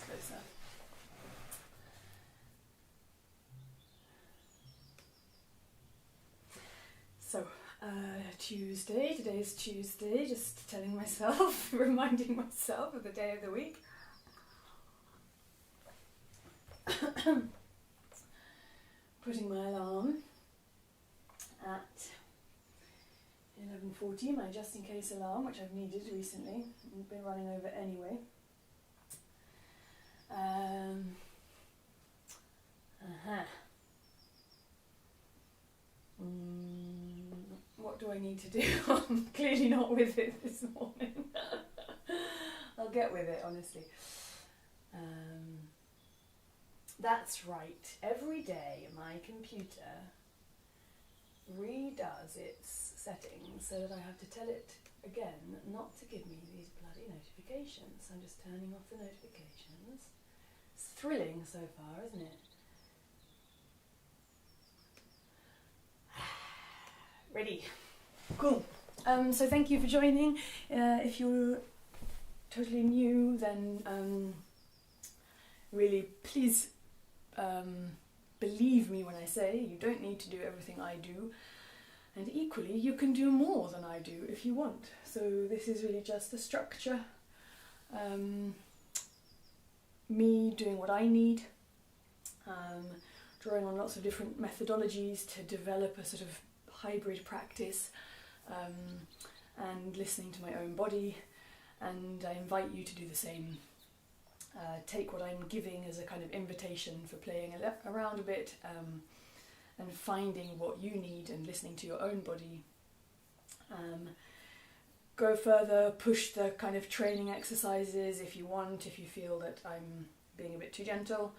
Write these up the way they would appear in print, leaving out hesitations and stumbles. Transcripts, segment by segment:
closer. So, Tuesday, today's Tuesday, just telling myself, reminding myself of the day of the week. Putting my alarm at 11:40, my just in case alarm, which I've needed recently. I've been running over anyway. What do I need to do? I'm clearly not with it this morning. I'll get with it, honestly. That's right. Every day my computer redoes its settings so that I have to tell it again not to give me these bloody notifications. I'm just turning off the notifications. It's thrilling so far, isn't it? Ready. Cool. So thank you for joining. If you're totally new, then really please believe me when I say you don't need to do everything I do, and equally you can do more than I do if you want. So this is really just a structure, me doing what I need, drawing on lots of different methodologies to develop a sort of hybrid practice, and listening to my own body, and I invite you to do the same. Take what I'm giving as a kind of invitation for playing around a bit, and finding what you need and listening to your own body. Go further, push the kind of training exercises if you want, if you feel that I'm being a bit too gentle,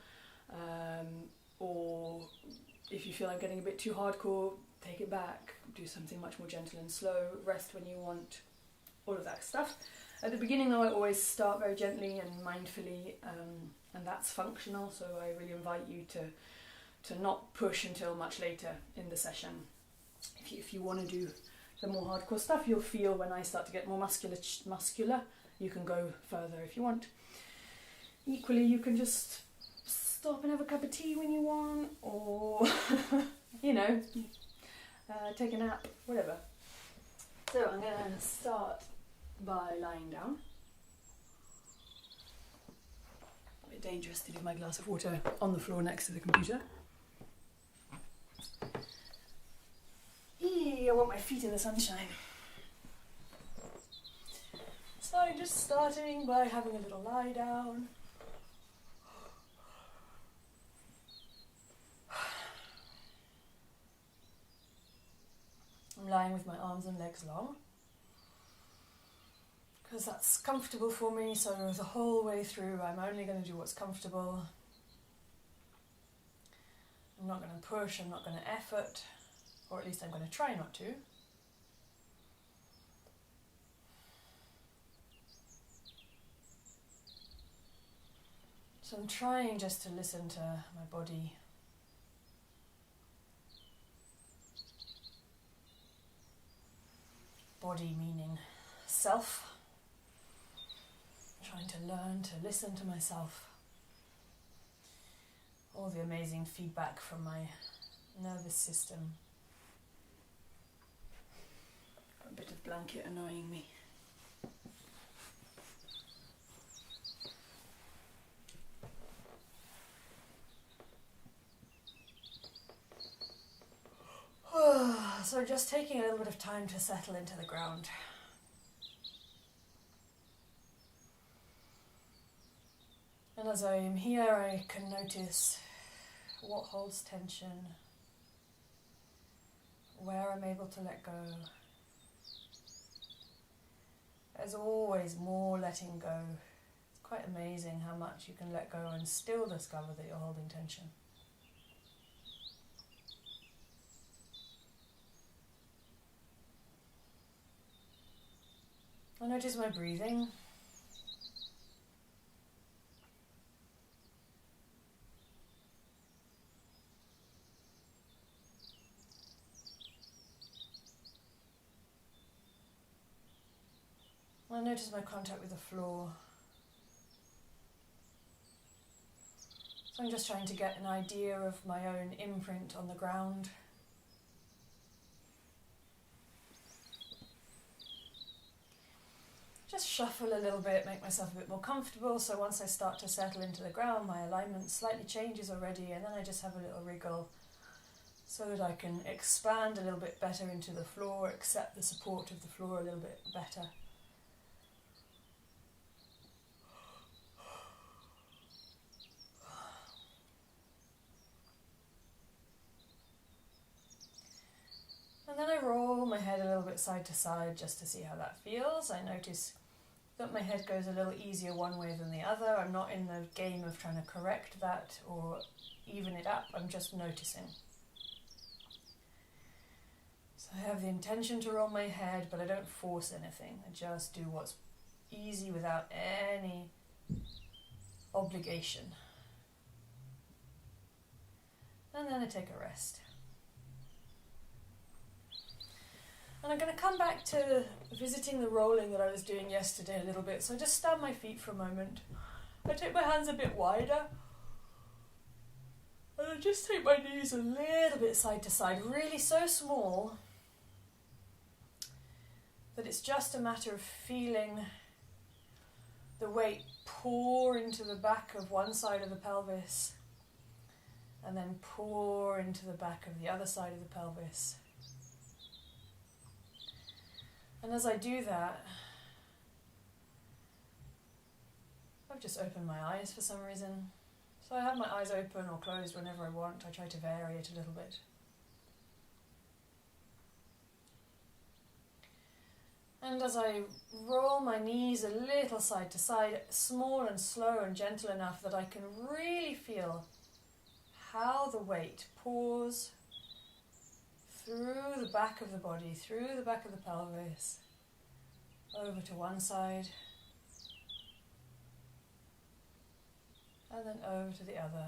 or if you feel I'm getting a bit too hardcore, take it back, do something much more gentle and slow, rest when you want, all of that stuff. At the beginning though, I always start very gently and mindfully, and that's functional, so I really invite you to not push until much later in the session. If you want to do the more hardcore stuff, you'll feel when I start to get more muscular, you can go further if you want. Equally, you can just stop and have a cup of tea when you want, or, take a nap, whatever. So I'm going to start by lying down. A bit dangerous to leave my glass of water on the floor next to the computer. I want my feet in the sunshine. So I'm just starting by having a little lie down. I'm lying with my arms and legs long, because that's comfortable for me, so the whole way through I'm only going to do what's comfortable. I'm not going to push, I'm not going to effort, or at least I'm going to try not to. So I'm trying just to listen to my body. Body meaning self. Trying to learn to listen to myself. All the amazing feedback from my nervous system. Got a bit of blanket annoying me. So just taking a little bit of time to settle into the ground. And as I am here, I can notice what holds tension, where I'm able to let go. There's always more letting go. It's quite amazing how much you can let go and still discover that you're holding tension. I notice my breathing. I notice my contact with the floor. So I'm just trying to get an idea of my own imprint on the ground. Just shuffle a little bit, make myself a bit more comfortable, so once I start to settle into the ground, my alignment slightly changes already, and then I just have a little wriggle so that I can expand a little bit better into the floor, accept the support of the floor a little bit better. And then I roll my head a little bit side to side just to see how that feels. I notice that my head goes a little easier one way than the other. I'm not in the game of trying to correct that or even it up, I'm just noticing. So I have the intention to roll my head, but I don't force anything. I just do what's easy without any obligation. And then I take a rest. And I'm going to come back to visiting the rolling that I was doing yesterday a little bit. So I just stand my feet for a moment. I take my hands a bit wider. And I just take my knees a little bit side to side, really so small that it's just a matter of feeling the weight pour into the back of one side of the pelvis and then pour into the back of the other side of the pelvis. And as I do that, I've just opened my eyes for some reason. So I have my eyes open or closed whenever I want. I try to vary it a little bit. And as I roll my knees a little side to side, small and slow and gentle enough that I can really feel how the weight pours through the back of the body, through the back of the pelvis, over to one side, and then over to the other.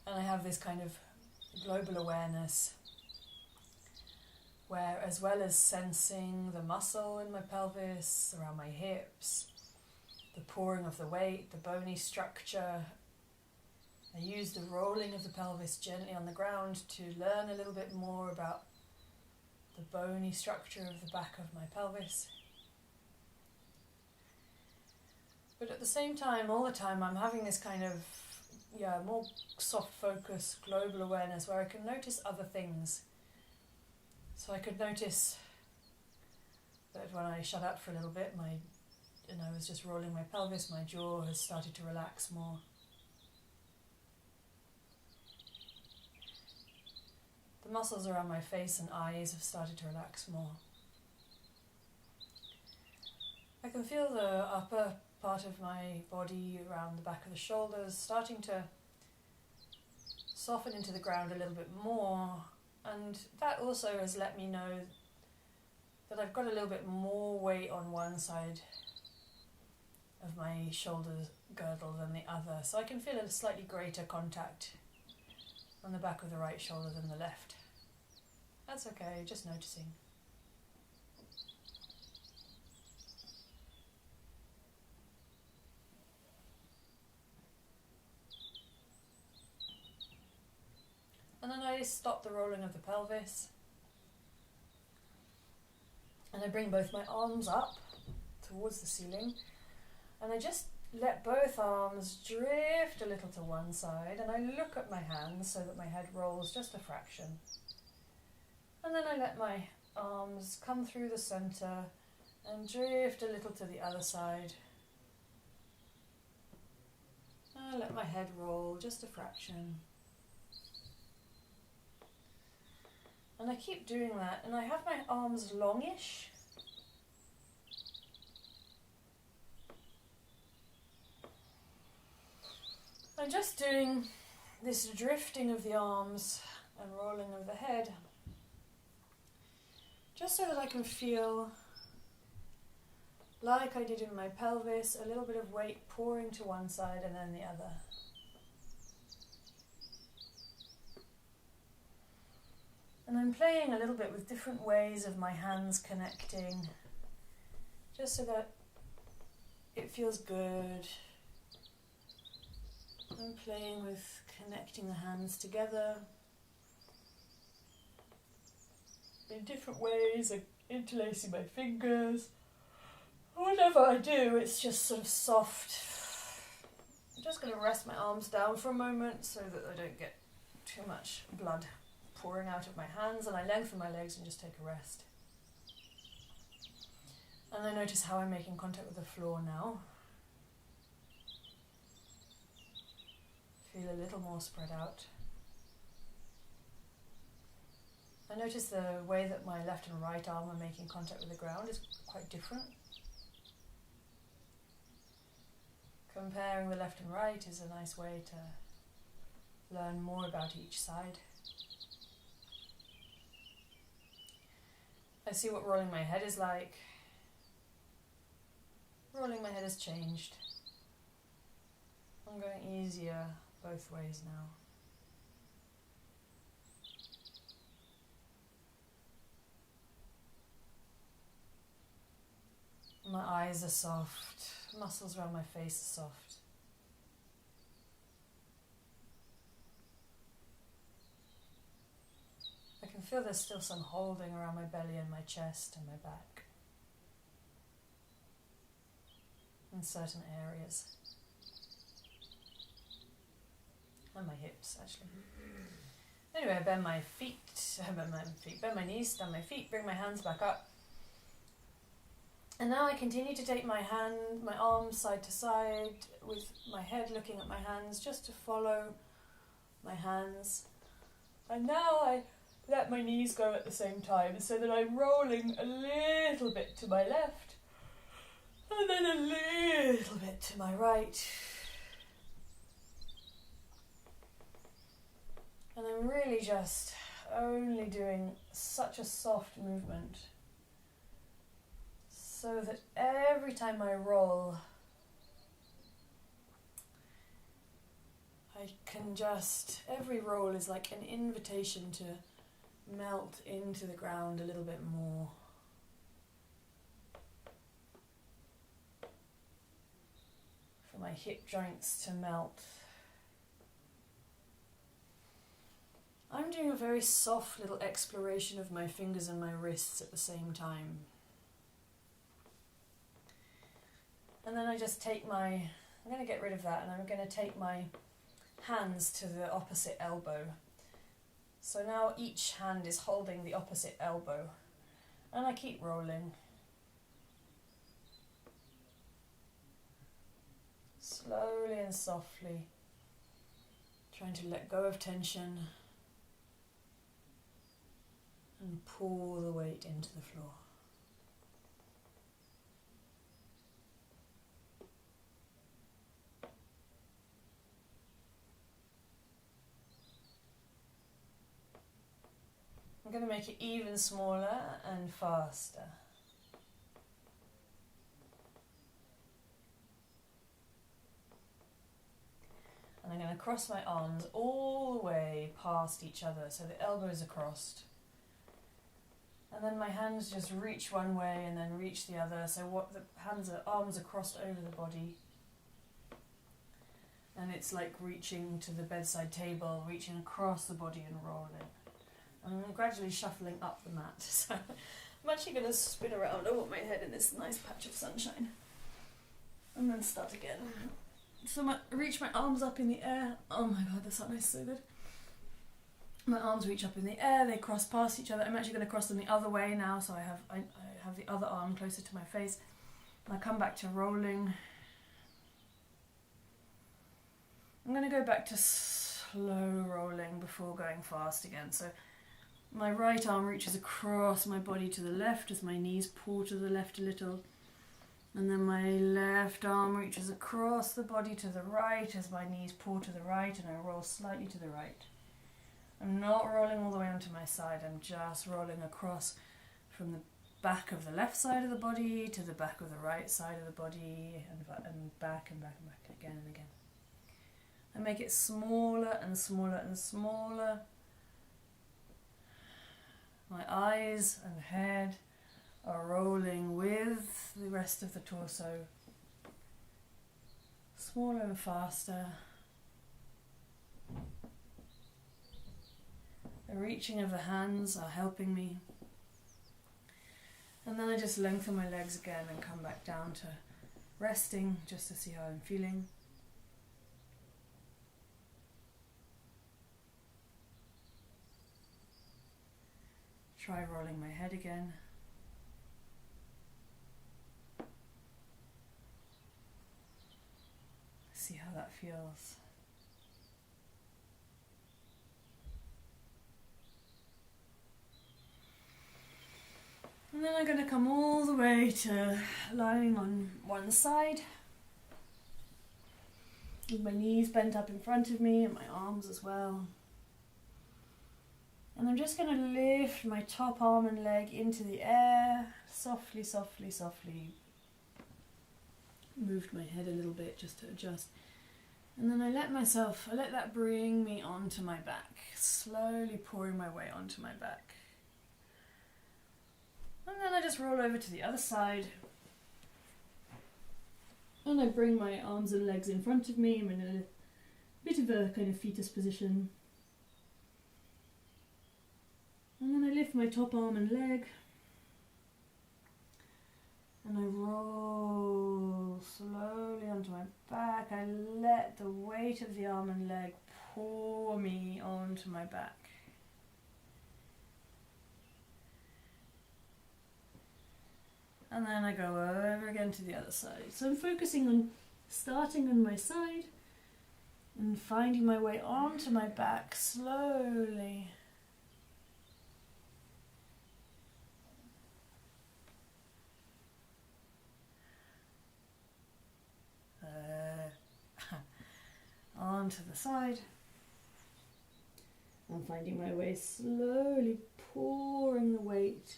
And I have this kind of global awareness where, as well as sensing the muscle in my pelvis, around my hips, the pouring of the weight, the bony structure, I use the rolling of the pelvis gently on the ground to learn a little bit more about the bony structure of the back of my pelvis. But at the same time, all the time, I'm having this kind of more soft focus, global awareness where I can notice other things. So I could notice that when I shut up for a little bit, and I was just rolling my pelvis, my jaw has started to relax more. The muscles around my face and eyes have started to relax more. I can feel the upper part of my body around the back of the shoulders starting to soften into the ground a little bit more, and that also has let me know that I've got a little bit more weight on one side of my shoulder girdle than the other, so I can feel a slightly greater contact on the back of the right shoulder than the left. That's okay, just noticing. And then I stop the rolling of the pelvis. And I bring both my arms up towards the ceiling. And I just let both arms drift a little to one side. And I look at my hands so that my head rolls just a fraction. And then I let my arms come through the center and drift a little to the other side. And I let my head roll just a fraction. And I keep doing that, and I have my arms longish. I'm just doing this drifting of the arms and rolling of the head, just so that I can feel like I did in my pelvis, a little bit of weight pouring to one side and then the other. And I'm playing a little bit with different ways of my hands connecting, just so that it feels good. I'm playing with connecting the hands together in different ways, like interlacing my fingers. Whatever I do, it's just sort of soft. I'm just going to rest my arms down for a moment so that I don't get too much blood pouring out of my hands, and I lengthen my legs and just take a rest. And I notice how I'm making contact with the floor now. Feel a little more spread out. I notice the way that my left and right arm are making contact with the ground is quite different. Comparing the left and right is a nice way to learn more about each side. I see what rolling my head is like. Rolling my head has changed. I'm going easier both ways now. My eyes are soft. Muscles around my face are soft. I can feel there's still some holding around my belly and my chest and my back. In certain areas. And my hips, actually. Anyway, I bend my my knees, stand my feet, bring my hands back up. And now I continue to take my arms side to side with my head looking at my hands, just to follow my hands. And now I let my knees go at the same time, so that I'm rolling a little bit to my left, and then a little bit to my right. And I'm really just only doing such a soft movement, so that every time I roll, every roll is like an invitation to melt into the ground a little bit more. For my hip joints to melt. I'm doing a very soft little exploration of my fingers and my wrists at the same time. And then I just I'm going to get rid of that, and I'm going to take my hands to the opposite elbow. So now each hand is holding the opposite elbow, and I keep rolling. Slowly and softly, trying to let go of tension and pull the weight into the floor. I'm going to make it even smaller and faster. And I'm going to cross my arms all the way past each other, so the elbows are crossed. And then my hands just reach one way and then reach the other, so arms are crossed over the body. And it's like reaching to the bedside table, reaching across the body and rolling. I'm gradually shuffling up the mat, so I'm actually going to spin around. I want my head in this nice patch of sunshine. And then start again. So reach my arms up in the air. Oh my god, the sun is so good. My arms reach up in the air, they cross past each other. I'm actually going to cross them the other way now, so I have the other arm closer to my face. And I come back to rolling. I'm going to go back to slow rolling before going fast again. So my right arm reaches across my body to the left as my knees pull to the left a little. And then my left arm reaches across the body to the right as my knees pull to the right, and I roll slightly to the right. I'm not rolling all the way onto my side, I'm just rolling across from the back of the left side of the body to the back of the right side of the body, and back and back and back again and again. And make it smaller and smaller and smaller. My eyes and head are rolling with the rest of the torso. Smaller and faster. The reaching of the hands are helping me. And then I just lengthen my legs again and come back down to resting just to see how I'm feeling. Try rolling my head again. See how that feels. And then I'm going to come all the way to lying on one side, with my knees bent up in front of me and my arms as well. And I'm just going to lift my top arm and leg into the air, softly, softly, softly. Moved my head a little bit just to adjust. And then I let that bring me onto my back, slowly pouring my way onto my back. And then I just roll over to the other side. And I bring my arms and legs in front of me. I'm in a bit of a kind of fetus position. And then I lift my top arm and leg. And I roll slowly onto my back. I let the weight of the arm and leg pour me onto my back. And then I go over again to the other side. So I'm focusing on starting on my side and finding my way onto my back slowly. Onto the side. I'm finding my way slowly, pouring the weight.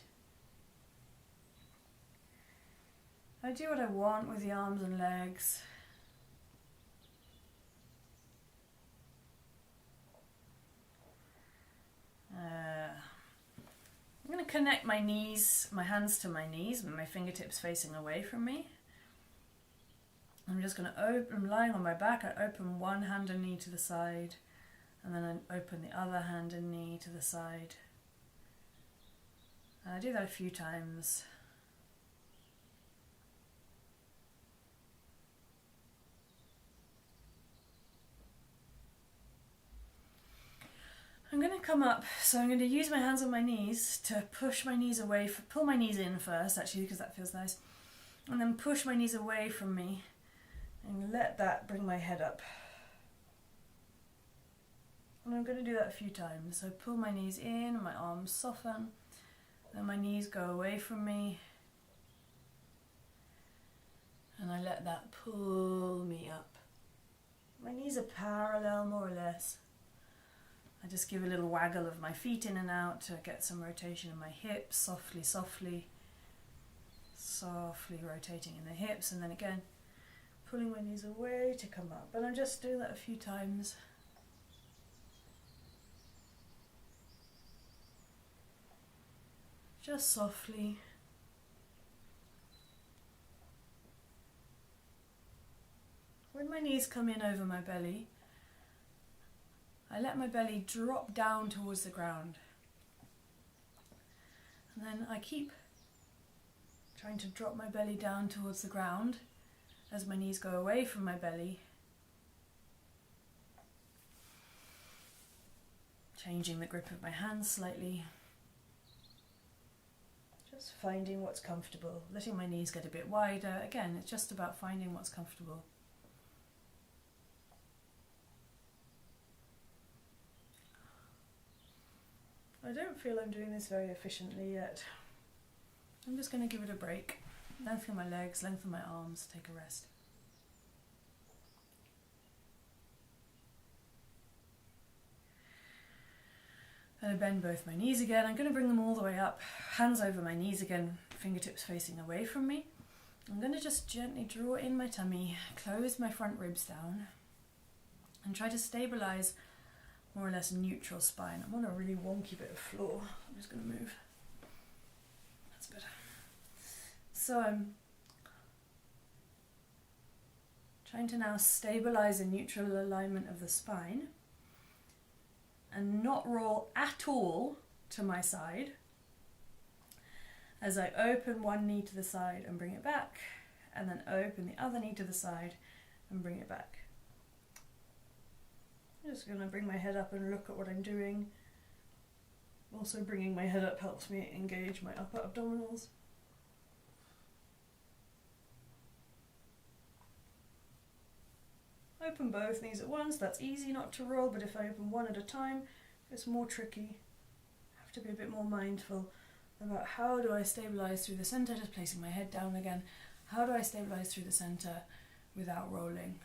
I do what I want with the arms and legs. I'm going to connect my knees, my hands to my knees, with my fingertips facing away from me. I'm just going to I'm lying on my back. I open one hand and knee to the side, and then I open the other hand and knee to the side. And I do that a few times. I'm going to come up, so I'm going to use my hands on my knees to push my knees away, pull my knees in first actually because that feels nice, and then push my knees away from me and let that bring my head up. And I'm going to do that a few times. So pull my knees in, my arms soften, then my knees go away from me, and I let that pull me up. My knees are parallel more or less. I just give a little waggle of my feet in and out to get some rotation in my hips, softly, softly, softly rotating in the hips, and then again pulling my knees away to come up. And I'm just doing that a few times. Just softly. When my knees come in over my belly, I let my belly drop down towards the ground. And then I keep trying to drop my belly down towards the ground as my knees go away from my belly. Changing the grip of my hands slightly. Just finding what's comfortable. Letting my knees get a bit wider. Again, it's just about finding what's comfortable. I don't feel I'm doing this very efficiently yet. I'm just going to give it a break. Lengthen my legs, lengthen my arms, take a rest. I bend both my knees again. I'm going to bring them all the way up, hands over my knees again, fingertips facing away from me. I'm going to just gently draw in my tummy, close my front ribs down, and try to stabilise more or less neutral spine. I'm on a really wonky bit of floor. I'm just going to move. That's better. So I'm trying to now stabilise a neutral alignment of the spine and not roll at all to my side as I open one knee to the side and bring it back, and then open the other knee to the side and bring it back. I'm just going to bring my head up and look at what I'm doing. Also, bringing my head up helps me engage my upper abdominals. Open both knees at once. That's easy not to roll, but if I open one at a time, it's more tricky. I have to be a bit more mindful about how do I stabilise through the centre, just placing my head down again. How do I stabilise through the centre without rolling?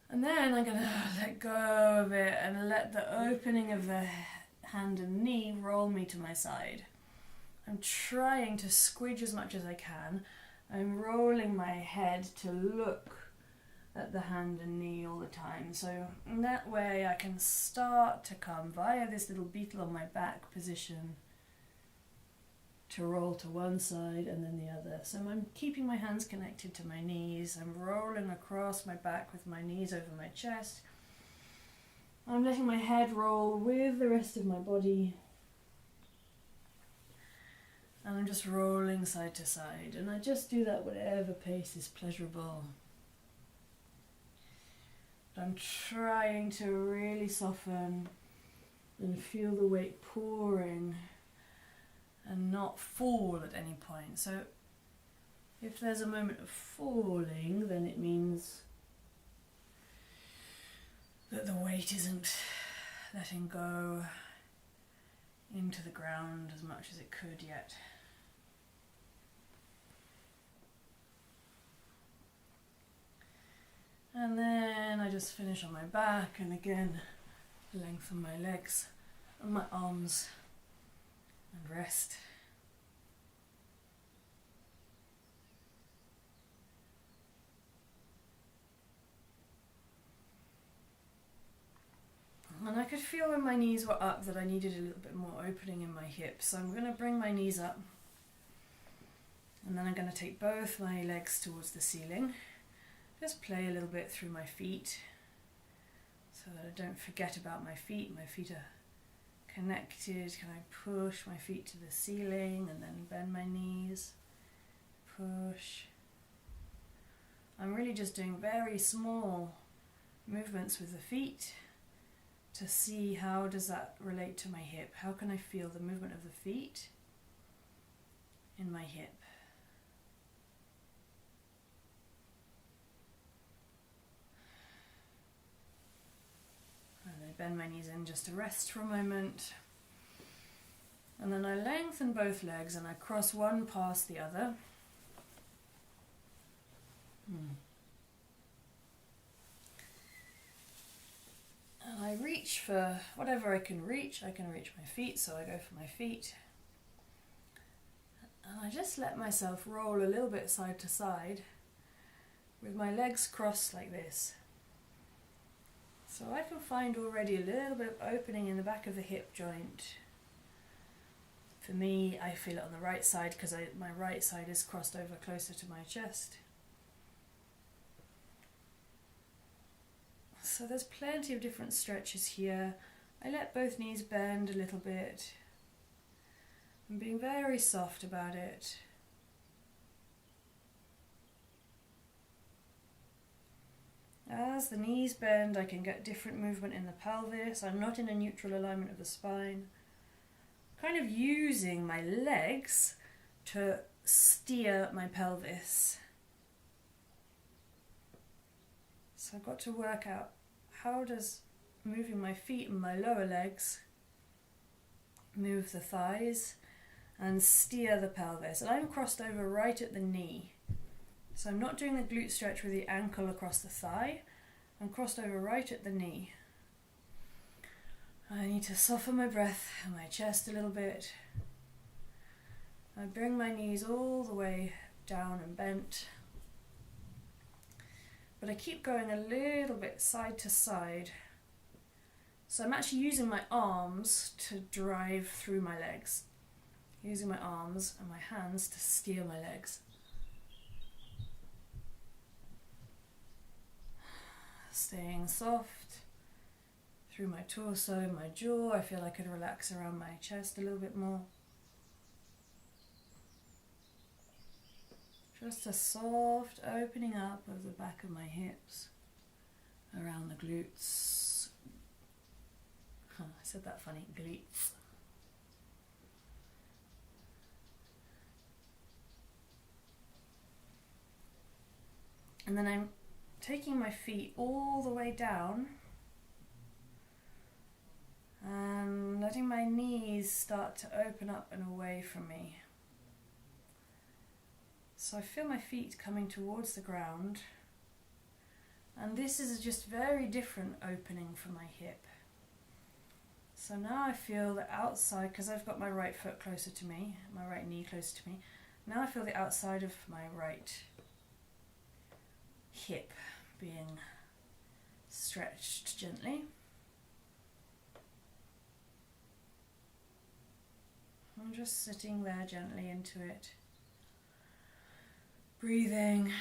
And then I'm going to let go of it and let the opening of the hand and knee roll me to my side. I'm trying to squidge as much as I can. I'm rolling my head to look at the hand and knee all the time. So in that way I can start to come via this little beetle on my back position to roll to one side and then the other. So I'm keeping my hands connected to my knees. I'm rolling across my back with my knees over my chest. I'm letting my head roll with the rest of my body. And I'm just rolling side to side. And I just do that whatever pace is pleasurable. But I'm trying to really soften and feel the weight pouring and not fall at any point. So if there's a moment of falling, then it means that the weight isn't letting go into the ground as much as it could yet. And then I just finish on my back, and again lengthen my legs and my arms and rest. And I could feel when my knees were up that I needed a little bit more opening in my hips. So I'm going to bring my knees up, and then I'm going to take both my legs towards the ceiling. Just play a little bit through my feet so that I don't forget about my feet. My feet are connected. Can I push my feet to the ceiling and then bend my knees? Push. I'm really just doing very small movements with the feet to see how does that relate to my hip. How can I feel the movement of the feet in my hip? And I bend my knees in just to rest for a moment. And then I lengthen both legs and I cross one past the other. And I reach for whatever I can reach. I can reach my feet, so I go for my feet. And I just let myself roll a little bit side to side with my legs crossed like this. So I can find already a little bit of opening in the back of the hip joint. For me, I feel it on the right side because my right side is crossed over closer to my chest. So there's plenty of different stretches here. I let both knees bend a little bit. I'm being very soft about it. As the knees bend, I can get different movement in the pelvis. I'm not in a neutral alignment of the spine. Kind of using my legs to steer my pelvis. So I've got to work out how does moving my feet and my lower legs move the thighs and steer the pelvis. And I'm crossed over right at the knee. So I'm not doing the glute stretch with the ankle across the thigh. I'm crossed over right at the knee. I need to soften my breath and my chest a little bit. I bring my knees all the way down and bent. But I keep going a little bit side to side. So I'm actually using my arms to drive through my legs. Using my arms and my hands to steer my legs. Staying soft through my torso, my jaw. I feel I could relax around my chest a little bit more. Just a soft opening up of the back of my hips, around the glutes. I said that funny, glutes. And then I'm taking my feet all the way down and letting my knees start to open up and away from me. So I feel my feet coming towards the ground, and this is just very different opening from my hip. So now I feel the outside, because I've got my right foot closer to me, my right knee closer to me, now I feel the outside of my right hip being stretched gently. I'm just sitting there gently into it. Breathing.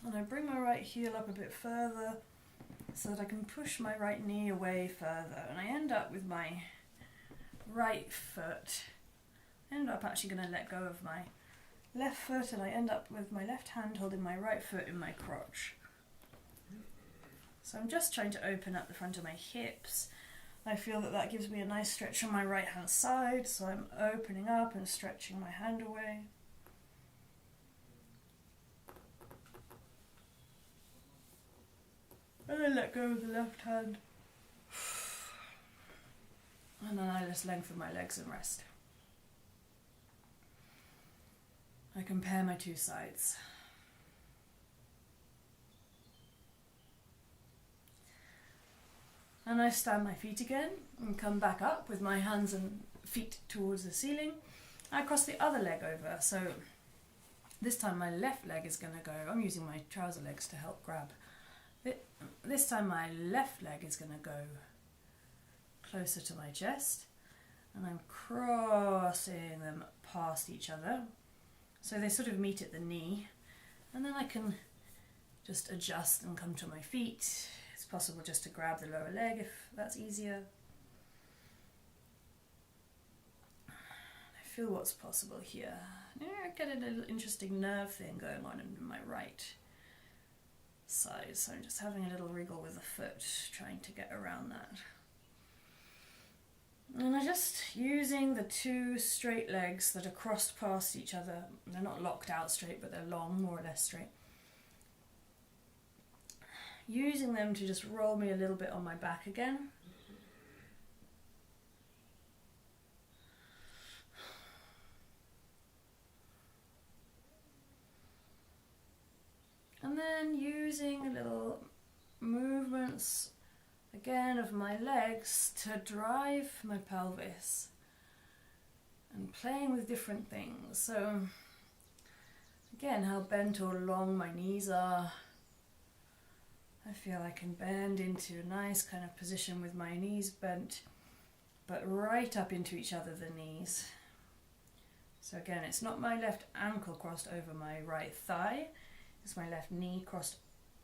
And I bring my right heel up a bit further so that I can push my right knee away further. And I end up with my right foot. I end up actually going to let go of my left foot, and I end up with my left hand holding my right foot in my crotch. So I'm just trying to open up the front of my hips. I feel that that gives me a nice stretch on my right hand side, so I'm opening up and stretching my hand away. And I let go of the left hand. And then I just lengthen my legs and rest. I compare my two sides. And I stand my feet again and come back up with my hands and feet towards the ceiling. I cross the other leg over, so this time my left leg is going to go, I'm using my trouser legs to help grab. This time my left leg is going to go closer to my chest, and I'm crossing them past each other. So they sort of meet at the knee, and then I can just adjust and come to my feet. It's possible just to grab the lower leg if that's easier. I feel what's possible here. I get a little interesting nerve thing going on in my right side, so I'm just having a little wriggle with the foot, trying to get around that. And I'm just using the two straight legs that are crossed past each other. They're not locked out straight, but they're long, more or less straight. Using them to just roll me a little bit on my back again. And then using a little movements again of my legs to drive my pelvis. And playing with different things. So again, how bent or long my knees are. I feel I can bend into a nice kind of position with my knees bent, but right up into each other, the knees. So again, it's not my left ankle crossed over my right thigh, it's my left knee crossed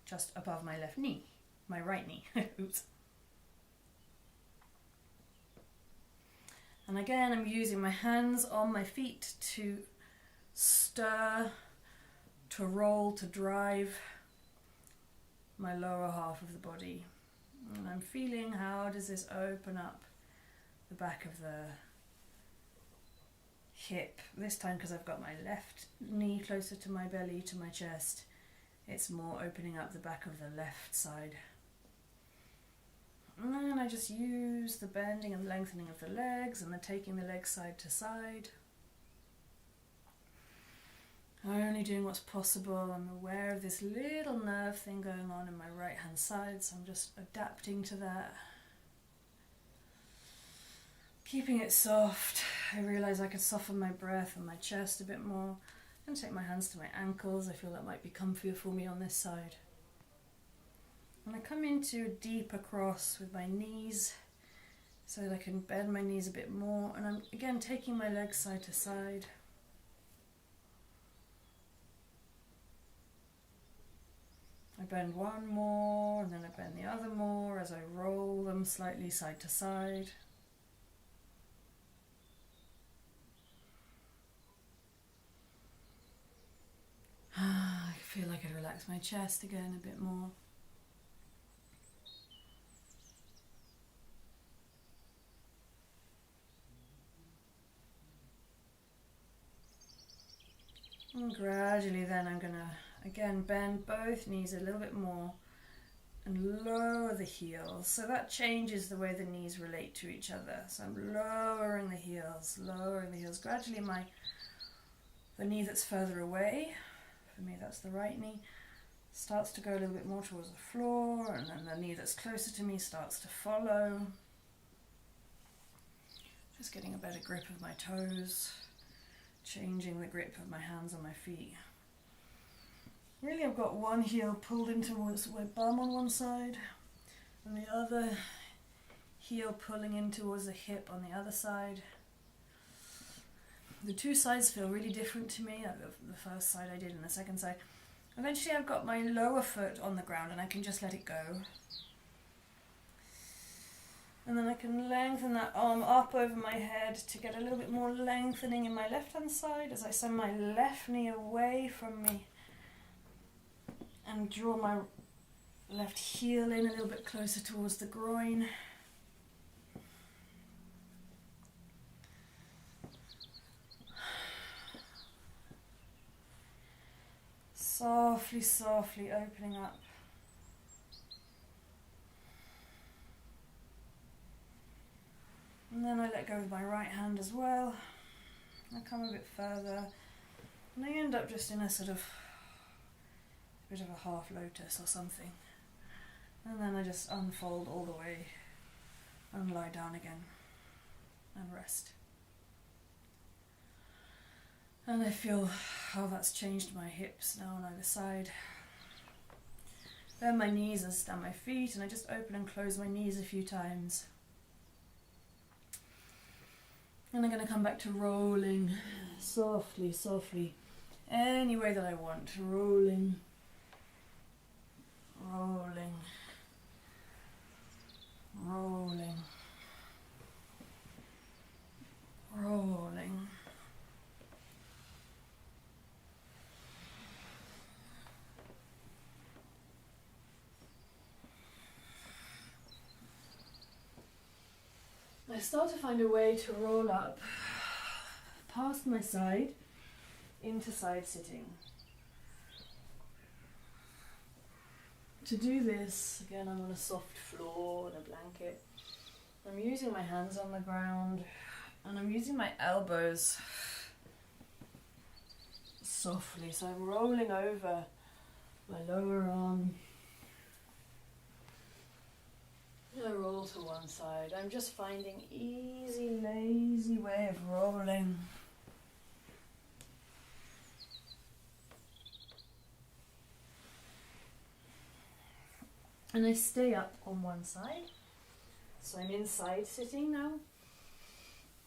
just above my left knee, my right knee. Oops. And again, I'm using my hands on my feet to stir, to roll, to drive my lower half of the body. And I'm feeling, how does this open up the back of the hip? This time, because I've got my left knee closer to my belly, to my chest, it's more opening up the back of the left side. And then I just use the bending and lengthening of the legs and then taking the legs side to side. Only only doing what's possible. I'm aware of this little nerve thing going on in my right hand side, so I'm just adapting to that. Keeping it soft. I realise I could soften my breath and my chest a bit more. And take my hands to my ankles. I feel that might be comfier for me on this side. And I come into a deeper cross with my knees, so that I can bend my knees a bit more. And I'm again taking my legs side to side. I bend one more, and then I bend the other more as I roll them slightly side to side. I feel like I relax my chest again a bit more. And gradually then I'm going to again bend both knees a little bit more and lower the heels. So that changes the way the knees relate to each other. So I'm lowering the heels. Gradually the knee that's further away, for me that's the right knee, starts to go a little bit more towards the floor, and then the knee that's closer to me starts to follow. Just getting a better grip of my toes, changing the grip of my hands on my feet. Really, I've got one heel pulled in towards my bum on one side, and the other heel pulling in towards the hip on the other side. The two sides feel really different to me, the first side I did and the second side. Eventually I've got my lower foot on the ground and I can just let it go. And then I can lengthen that arm up over my head to get a little bit more lengthening in my left hand side as I send my left knee away from me and draw my left heel in a little bit closer towards the groin. Softly, softly opening up. And then I let go with my right hand as well. I come a bit further. And I end up just in a sort of bit of a half lotus or something. And then I just unfold all the way and lie down again and rest. And I feel how that's changed my hips now on either side. Bend my knees and stand my feet, and I just open and close my knees a few times. And I'm going to come back to rolling softly, softly, any way that I want. Rolling, rolling, rolling, rolling. I start to find a way to roll up past my side into side sitting. To do this, again I'm on a soft floor and a blanket. I'm using my hands on the ground and I'm using my elbows softly. So I'm rolling over my lower arm. I roll to one side. I'm just finding easy, lazy way of rolling. And I stay up on one side. So I'm inside sitting now,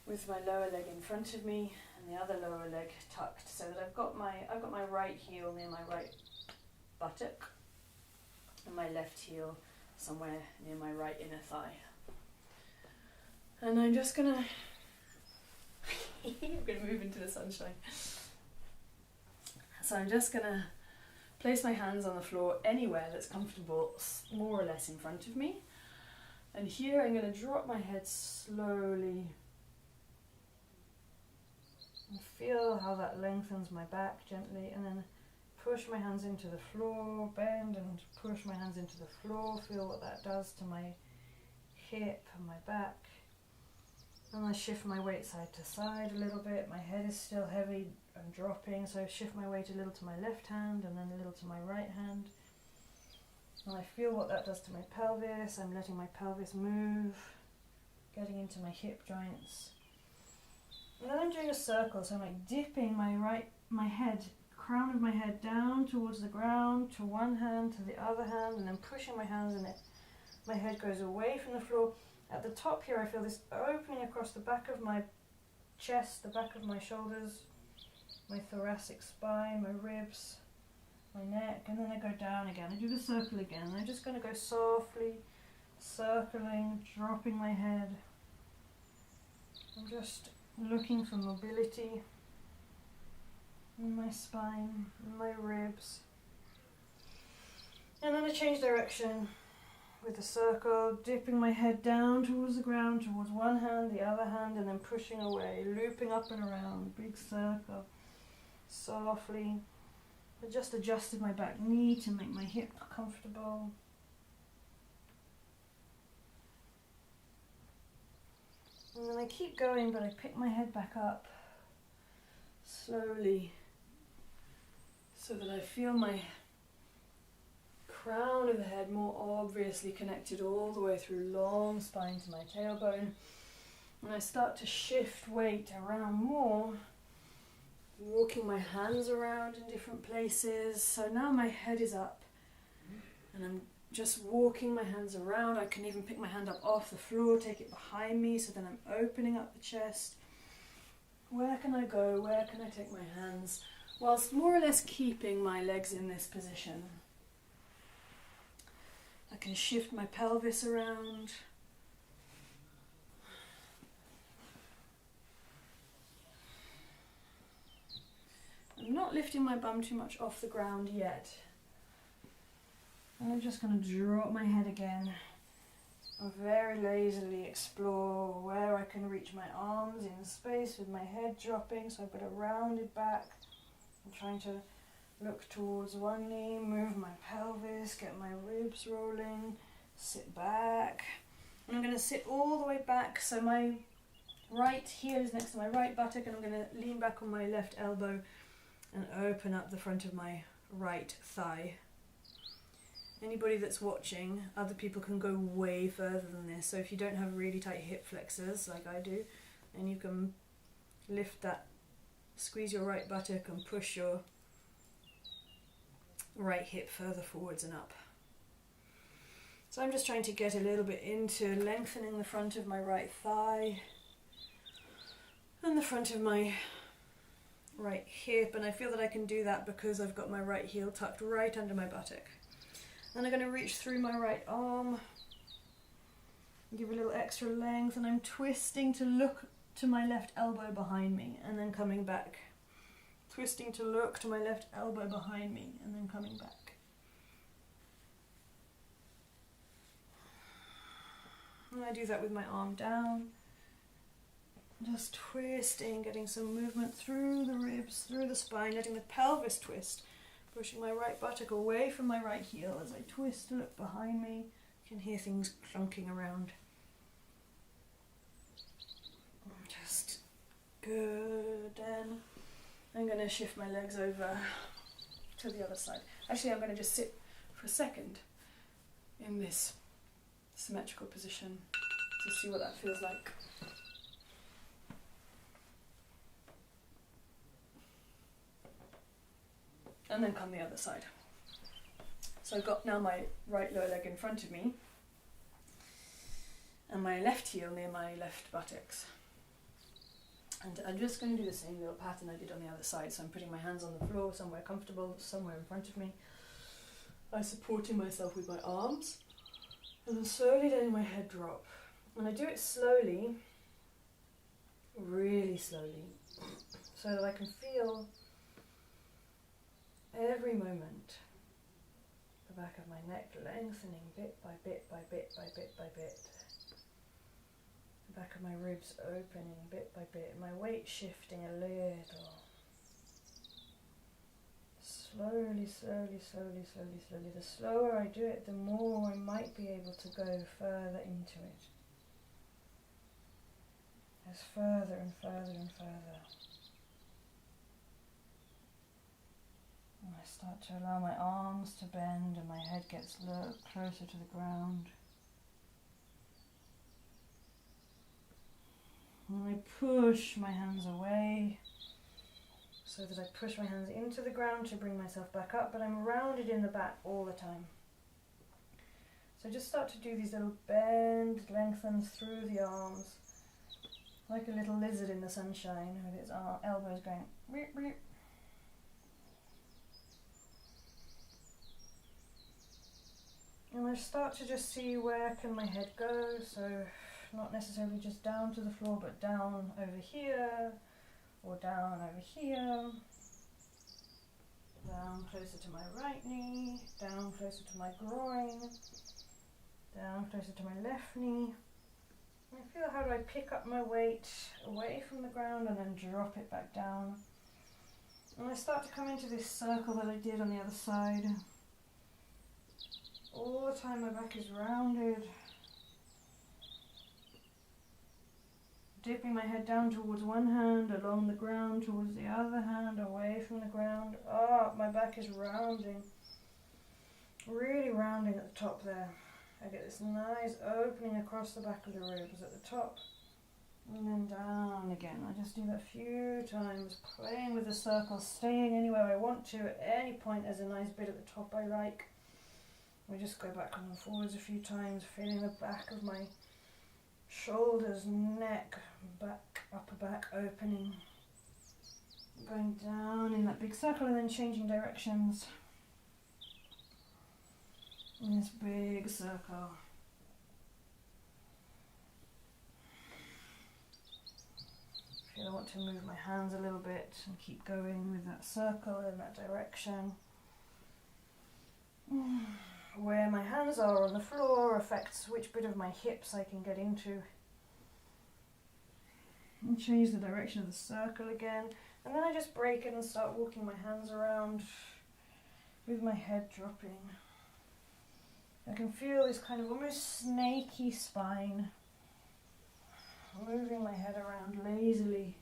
with my lower leg in front of me and the other lower leg tucked, so that I've got my right heel near my right buttock and my left heel somewhere near my right inner thigh. And I'm just gonna move into the sunshine. So I'm just gonna place my hands on the floor anywhere that's comfortable, more or less in front of me. And here I'm gonna drop my head slowly and feel how that lengthens my back gently, and then push my hands into the floor, bend and push my hands into the floor, feel what that does to my hip and my back. And I shift my weight side to side a little bit, my head is still heavy, and dropping. So I shift my weight a little to my left hand and then a little to my right hand. And I feel what that does to my pelvis. I'm letting my pelvis move, getting into my hip joints. And then I'm doing a circle, so I'm like dipping my head, crown of my head down towards the ground, to one hand, to the other hand, and then pushing my hands in it. My head goes away from the floor. At the top here I feel this opening across the back of my chest, the back of my shoulders, my thoracic spine, my ribs, my neck, and then I go down again. I do the circle again. I'm just going to go softly, circling, dropping my head. I'm just looking for mobility in my spine, in my ribs. And then I change direction with the circle, dipping my head down towards the ground, towards one hand, the other hand, and then pushing away, looping up and around, big circle, softly. I just adjusted my back knee to make my hip comfortable. And then I keep going, but I pick my head back up slowly so that I feel my crown of the head more obviously connected all the way through long spine to my tailbone. And I start to shift weight around more, walking my hands around in different places. So now my head is up and I'm just walking my hands around. I can even pick my hand up off the floor, take it behind me, so then I'm opening up the chest. Where can I go? Where can I take my hands? Whilst more or less keeping my legs in this position. I can shift my pelvis around. I'm not lifting my bum too much off the ground yet. And I'm just going to drop my head again and very lazily explore where I can reach my arms in space with my head dropping. So I've got a rounded back. I'm trying to look towards one knee, move my pelvis, get my ribs rolling, sit back. And I'm going to sit all the way back, so my right heel is next to my right buttock, and I'm going to lean back on my left elbow and open up the front of my right thigh. Anybody that's watching, other people can go way further than this, so if you don't have really tight hip flexors like I do, then you can lift that, squeeze your right buttock and push your right hip further forwards and up. So I'm just trying to get a little bit into lengthening the front of my right thigh and the front of my right hip, and I feel that I can do that because I've got my right heel tucked right under my buttock. Then I'm going to reach through my right arm, give a little extra length, and I'm twisting to look to my left elbow behind me and then coming back. Twisting to look to my left elbow behind me and then coming back. And I do that with my arm down. Just twisting, getting some movement through the ribs, through the spine, letting the pelvis twist. Pushing my right buttock away from my right heel as I twist to look behind me. You can hear things clunking around. Just good. And I'm going to shift my legs over to the other side. Actually, I'm going to just sit for a second in this symmetrical position to see what that feels like. And then come the other side. So I've got now my right lower leg in front of me and my left heel near my left buttocks. And I'm just going to do the same little pattern I did on the other side. So I'm putting my hands on the floor, somewhere comfortable, somewhere in front of me. I'm supporting myself with my arms and then slowly letting my head drop. And I do it slowly, really slowly, so that I can feel every moment the back of my neck lengthening bit by bit by bit by bit by bit. The back of my ribs opening bit by bit. My weight shifting a little. Slowly, slowly, slowly, slowly, slowly. The slower I do it, the more I might be able to go further into it. As further and further and further. Start to allow my arms to bend and my head gets closer to the ground. And I push my hands away so that I push my hands into the ground to bring myself back up, but I'm rounded in the back all the time. So just start to do these little bend, lengthens through the arms, like a little lizard in the sunshine with its elbows going beep, beep. And I start to just see where can my head go, so not necessarily just down to the floor, but down over here, or down over here, down closer to my right knee, down closer to my groin, down closer to my left knee. And I feel, how do I pick up my weight away from the ground and then drop it back down. And I start to come into this circle that I did on the other side. All the time my back is rounded. Dipping my head down towards one hand, along the ground towards the other hand, away from the ground. Up, my back is rounding. Really rounding at the top there. I get this nice opening across the back of the ribs at the top. And then down again. I just do that a few times, playing with the circle, staying anywhere I want to. At any point there's a nice bit at the top I like. We just go back and forwards a few times, feeling the back of my shoulders, neck, back, upper back opening. Going down in that big circle and then changing directions. In this big circle. I feel I want to move my hands a little bit and keep going with that circle in that direction. Where my hands are on the floor affects which bit of my hips I can get into. And change the direction of the circle again. And then I just break it and start walking my hands around with my head dropping. I can feel this kind of almost snaky spine. Moving my head around lazily.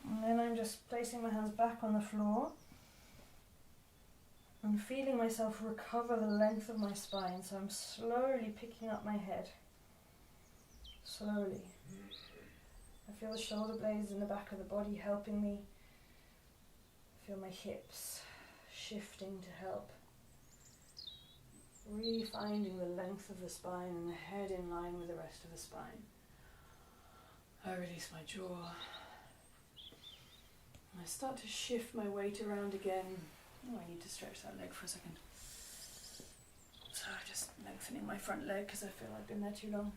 And then I'm just placing my hands back on the floor. I'm feeling myself recover the length of my spine, so I'm slowly picking up my head. Slowly. I feel the shoulder blades in the back of the body helping me. I feel my hips shifting to help. Really finding the length of the spine and the head in line with the rest of the spine. I release my jaw. And I start to shift my weight around again. Oh, I need to stretch that leg for a second. So I'm just lengthening my front leg because I feel I've been there too long.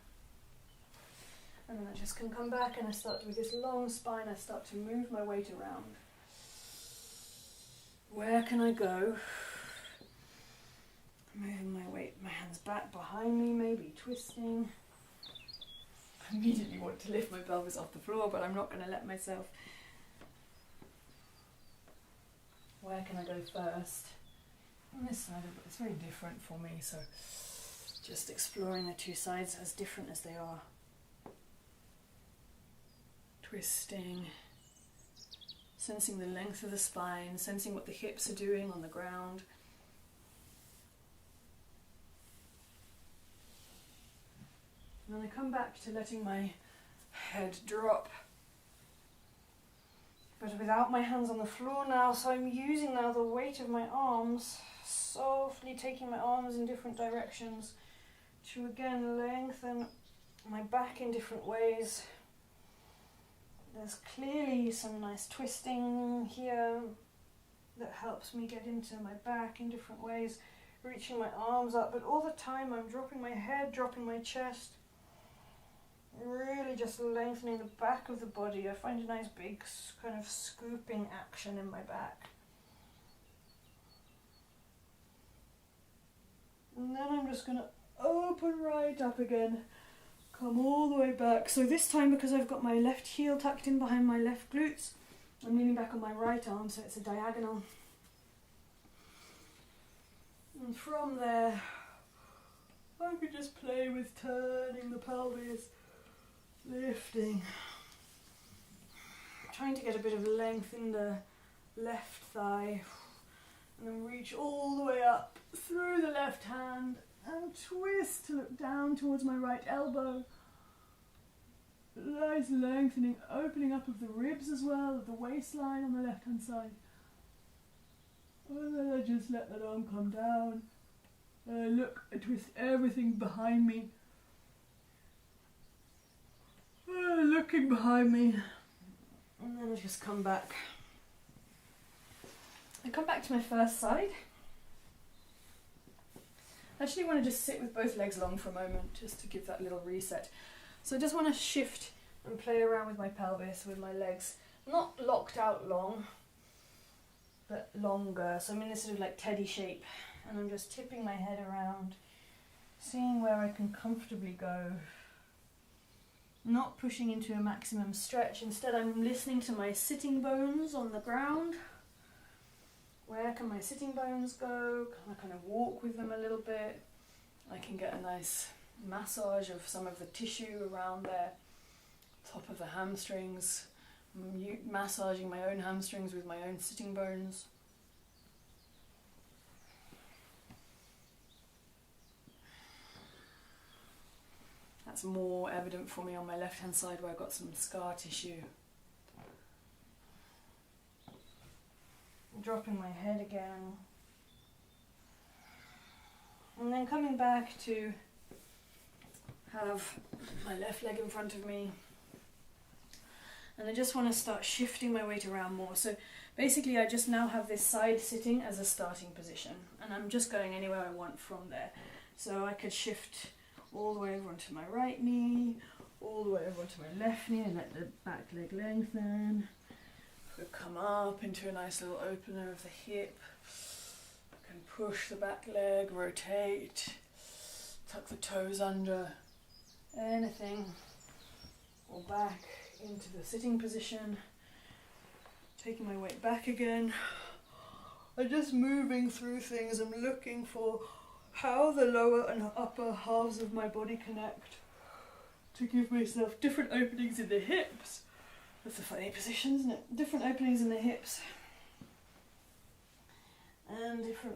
And then I just can come back and I start with this long spine, I start to move my weight around. Where can I go? Moving my weight, my hands back behind me, maybe twisting. I immediately want to lift my pelvis off the floor, but I'm not going to let myself. Where can I go first? On this side, it's very different for me, so just exploring the two sides as different as they are. Twisting, sensing the length of the spine, sensing what the hips are doing on the ground. And then I come back to letting my head drop, but without my hands on the floor now, so I'm using now the weight of my arms, softly taking my arms in different directions to again lengthen my back in different ways. There's clearly some nice twisting here that helps me get into my back in different ways, reaching my arms up, but all the time I'm dropping my head, dropping my chest, really just lengthening the back of the body. I find a nice big kind of scooping action in my back. And then I'm just going to open right up again. Come all the way back. So this time, because I've got my left heel tucked in behind my left glutes, I'm leaning back on my right arm, so it's a diagonal. And from there, I could just play with turning the pelvis, lifting, trying to get a bit of length in the left thigh, and then reach all the way up through the left hand and twist to look down towards my right elbow. Nice lengthening, opening up of the ribs as well, of the waistline on the left hand side. And then I just let that arm come down. And I look and twist everything behind me. Looking behind me. And then I just come back. I come back to my first side. I actually want to just sit with both legs long for a moment, just to give that little reset. So I just want to shift and play around with my pelvis, with my legs. Not locked out long, but longer. So I'm in this sort of like teddy shape. And I'm just tipping my head around, seeing where I can comfortably go. Not pushing into a maximum stretch. Instead, I'm listening to my sitting bones on the ground. Where can my sitting bones go? Can I kind of walk with them a little bit? I can get a nice massage of some of the tissue around there, top of the hamstrings, massaging my own hamstrings with my own sitting bones. That's more evident for me on my left hand side where I've got some scar tissue. Dropping my head again. And then coming back to have my left leg in front of me. And I just want to start shifting my weight around more. So basically I just now have this side sitting as a starting position. And I'm just going anywhere I want from there. So I could shift all the way over onto my right knee, all the way over onto my left knee and let the back leg lengthen. Could come up into a nice little opener of the hip. I can push the back leg, rotate, tuck the toes under, anything. Or back into the sitting position. Taking my weight back again. I'm just moving through things. I'm looking for how the lower and upper halves of my body connect to give myself different openings in the hips. That's a funny position, isn't it? Different openings in the hips and different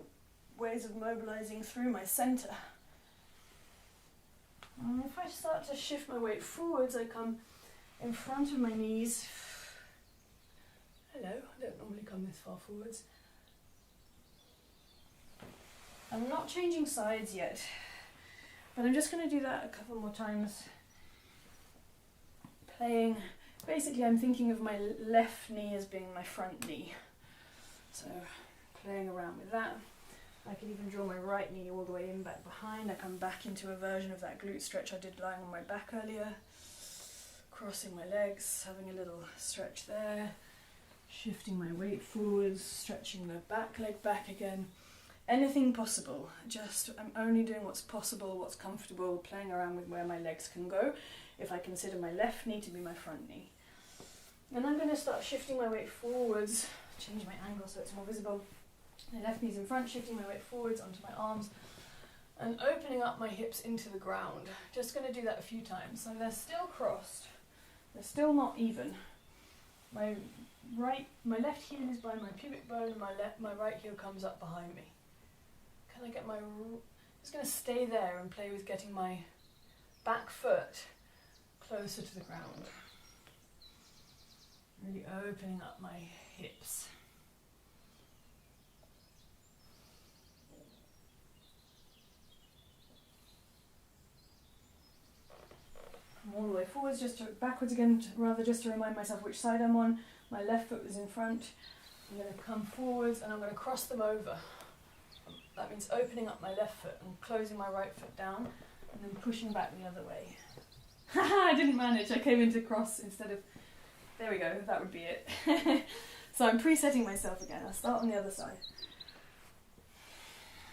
ways of mobilizing through my center. And if I start to shift my weight forwards, I come in front of my knees. Hello, I don't normally come this far forwards. I'm not changing sides yet, but I'm just going to do that a couple more times. Playing, basically I'm thinking of my left knee as being my front knee. So playing around with that. I can even draw my right knee all the way in, back behind. I come back into a version of that glute stretch I did lying on my back earlier. Crossing my legs, having a little stretch there. Shifting my weight forwards, stretching the back leg back again. Anything possible, just I'm only doing what's possible, what's comfortable, playing around with where my legs can go if I consider my left knee to be my front knee. And I'm going to start shifting my weight forwards, change my angle so it's more visible. My left knee's in front, shifting my weight forwards onto my arms and opening up my hips into the ground. Just going to do that a few times. So they're still crossed, they're still not even. My left heel is by my pubic bone and my right heel comes up behind me. Can I get just going to stay there and play with getting my back foot closer to the ground. Really opening up my hips. All the way forwards, backwards again, rather just to remind myself which side I'm on. My left foot was in front. I'm going to come forwards and I'm going to cross them over. That means opening up my left foot and closing my right foot down and then pushing back the other way. Haha, I didn't manage. I came into cross instead of... There we go, that would be it. So I'm presetting myself again. I'll start on the other side.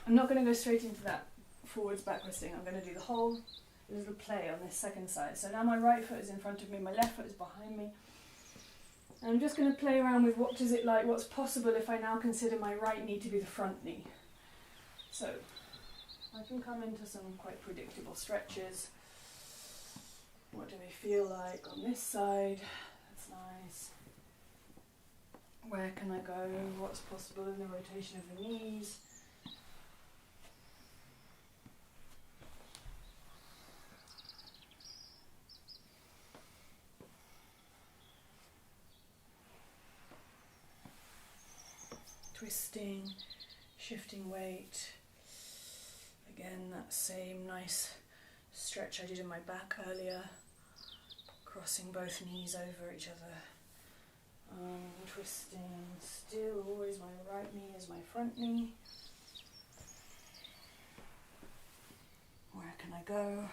I'm not going to go straight into that forwards backwards thing. I'm going to do the whole little play on this second side. So now my right foot is in front of me, my left foot is behind me. And I'm just going to play around with what does it like, what's possible if I now consider my right knee to be the front knee. So I can come into some quite predictable stretches. What do they feel like on this side? That's nice. Where can I go? What's possible in the rotation of the knees? Twisting, shifting weight. Again, that same nice stretch I did in my back earlier. Crossing both knees over each other. Twisting, still always my right knee is my front knee. Where can I go?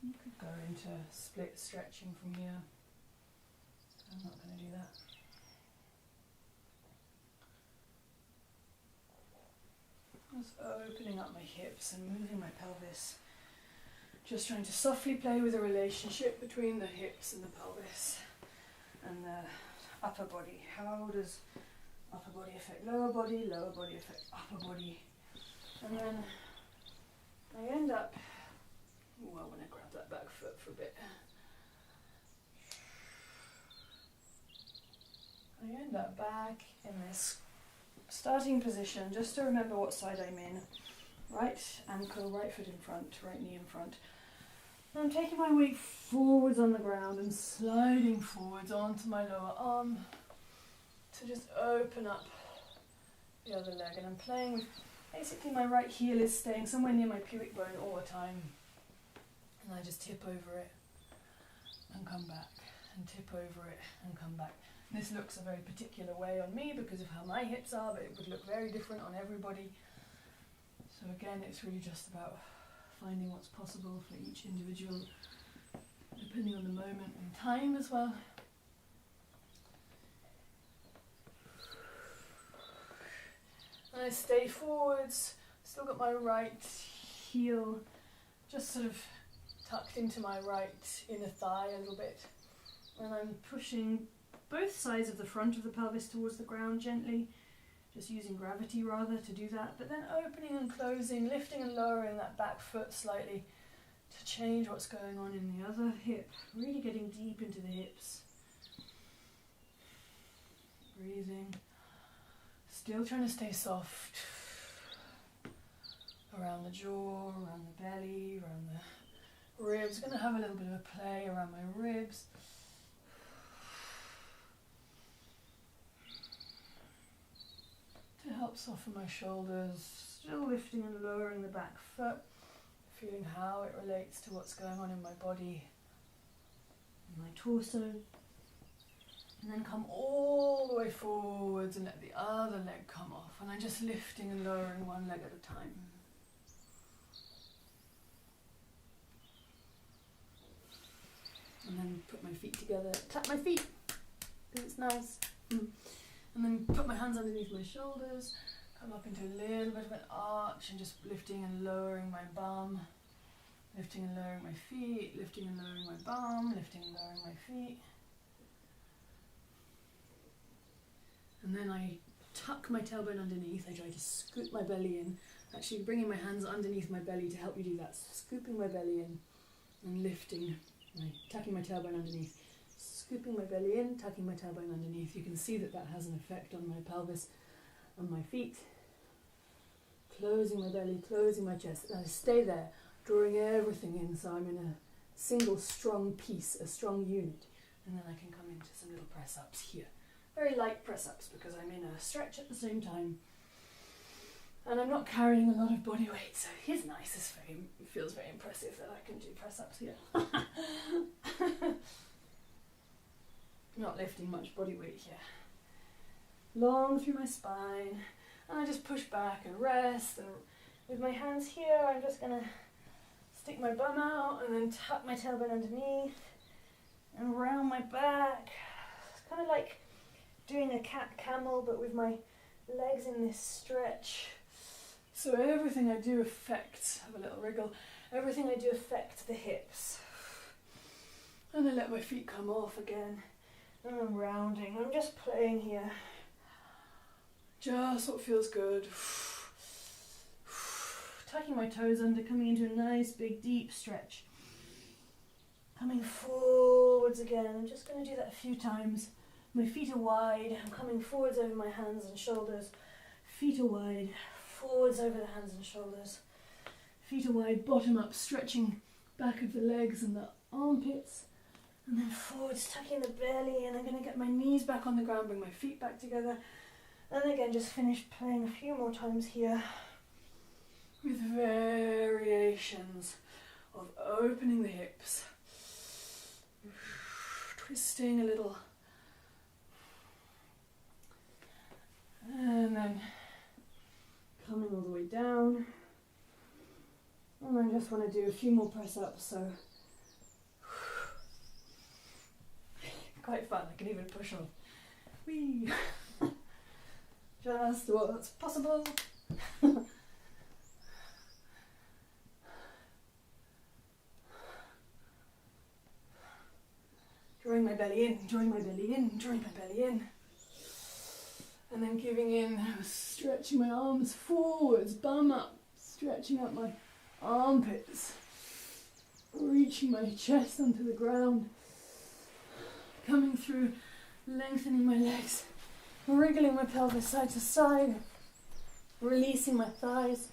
You could go into split stretching from here. I'm not going to do that. Just opening up my hips and moving my pelvis. Just trying to softly play with the relationship between the hips and the pelvis and the upper body. How does upper body affect lower body affect upper body? And then I end up, well, when I grab that back foot for a bit, I end up back in this starting position, just to remember what side I'm in. Right ankle, right foot in front, right knee in front. And I'm taking my weight forwards on the ground and sliding forwards onto my lower arm to just open up the other leg. And I'm playing with, basically my right heel is staying somewhere near my pubic bone all the time. And I just tip over it and come back, and tip over it and come back. This looks a very particular way on me because of how my hips are, but it would look very different on everybody. So again, it's really just about finding what's possible for each individual, depending on the moment and time as well. And I stay forwards, still got my right heel just sort of tucked into my right inner thigh a little bit. And I'm pushing both sides of the front of the pelvis towards the ground gently, just using gravity rather to do that, but then opening and closing, lifting and lowering that back foot slightly to change what's going on in the other hip, really getting deep into the hips. Breathing, still trying to stay soft around the jaw, around the belly, around the ribs. Going to have a little bit of a play around my ribs. To help soften my shoulders, still lifting and lowering the back foot, feeling how it relates to what's going on in my body, in my torso, and then come all the way forwards and let the other leg come off, and I'm just lifting and lowering one leg at a time. And then put my feet together, tap my feet, because it's nice. And then put my hands underneath my shoulders, come up into a little bit of an arch and just lifting and lowering my bum, lifting and lowering my feet, lifting and lowering my bum, lifting and lowering my feet. And then I tuck my tailbone underneath, I try to scoop my belly in, actually bringing my hands underneath my belly to help me do that, scooping my belly in and lifting, tucking my tailbone underneath. Scooping my belly in, tucking my tailbone underneath. You can see that that has an effect on my pelvis and my feet. Closing my belly, closing my chest. And I stay there, drawing everything in so I'm in a single strong piece, a strong unit. And then I can come into some little press-ups here. Very light press-ups because I'm in a stretch at the same time. And I'm not carrying a lot of body weight, so here's nice. It feels very impressive that I can do press-ups here. Not lifting much body weight here. Long through my spine, and I just push back and rest, and with my hands here I'm just going to stick my bum out and then tuck my tailbone underneath and round my back. It's kind of like doing a cat camel but with my legs in this stretch. So everything I do affects, have a little wriggle, everything I do affects the hips. And I let my feet come off again. And I'm rounding, I'm just playing here. Just what feels good. tucking my toes under, coming into a nice big deep stretch. Coming forwards again. I'm just going to do that a few times. My feet are wide. I'm coming forwards over my hands and shoulders. Feet are wide. Forwards over the hands and shoulders. Feet are wide, bottom up, stretching back of the legs and the armpits. And then forwards, tucking the belly, and I'm going to get my knees back on the ground, bring my feet back together. And again, just finish playing a few more times here with variations of opening the hips, twisting a little, and then coming all the way down. And I just want to do a few more press-ups, so quite fun. I can even push on. Whee! Just what's possible. Drawing my belly in, drawing my belly in, drawing my belly in. And then giving in, stretching my arms forwards, bum up, stretching up my armpits, reaching my chest onto the ground, coming through, lengthening my legs, wriggling my pelvis side to side, releasing my thighs.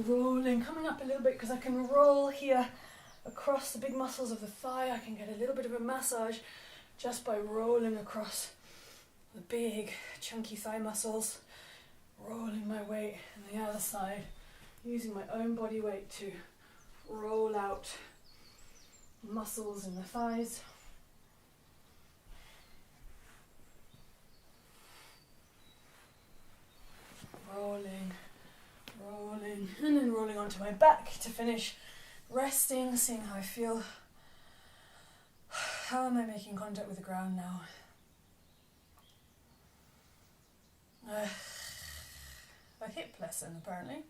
Rolling, coming up a little bit because I can roll here across the big muscles of the thigh. I can get a little bit of a massage just by rolling across the big chunky thigh muscles, rolling my weight on the other side, using my own body weight to roll out muscles in the thighs. Rolling, rolling, and then rolling onto my back to finish, resting, seeing how I feel. How am I making contact with the ground now? A hip lesson, apparently.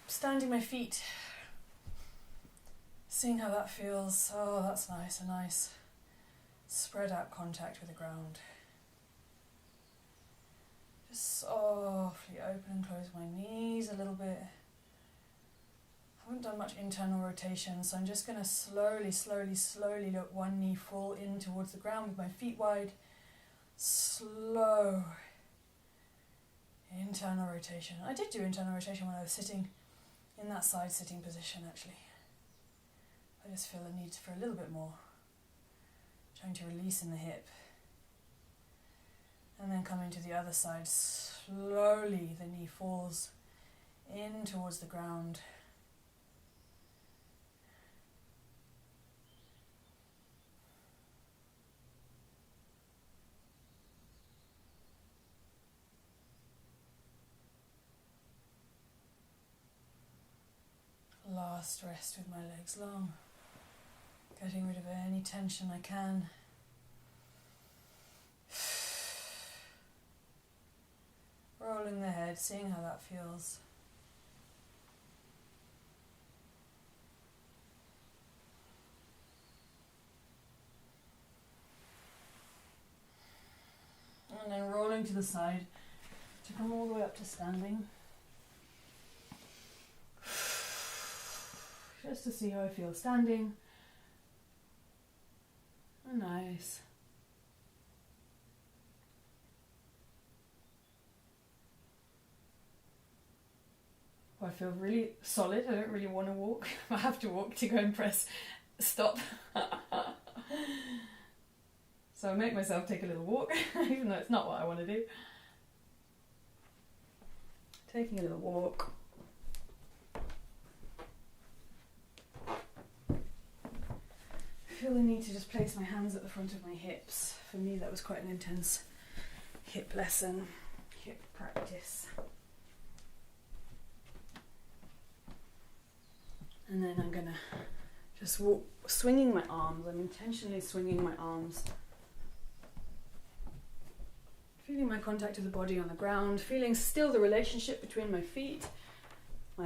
Standing my feet, seeing how that feels. Oh, that's nice, a nice spread out contact with the ground. Just softly open and close my knees a little bit. I haven't done much internal rotation, so I'm just going to slowly let one knee fall in towards the ground with my feet wide. Slow internal rotation. I did do internal rotation when I was sitting in that side sitting position, actually. I just feel the need for a little bit more. Trying to release in the hip. And then coming to the other side, slowly the knee falls in towards the ground. Last rest with my legs long, getting rid of any tension I can. Rolling the head, seeing how that feels. And then rolling to the side to come all the way up to standing. Just to see how I feel standing. Oh, nice. I feel really solid. I don't really want to walk. I have to walk to go and press stop. So I make myself take a little walk, even though it's not what I want to do. Taking a little walk. I feel the need to just place my hands at the front of my hips. For me, that was quite an intense hip lesson, hip practice. And then I'm going to just walk, swinging my arms. I'm intentionally swinging my arms. Feeling my contact with the body on the ground. Feeling still the relationship between my feet.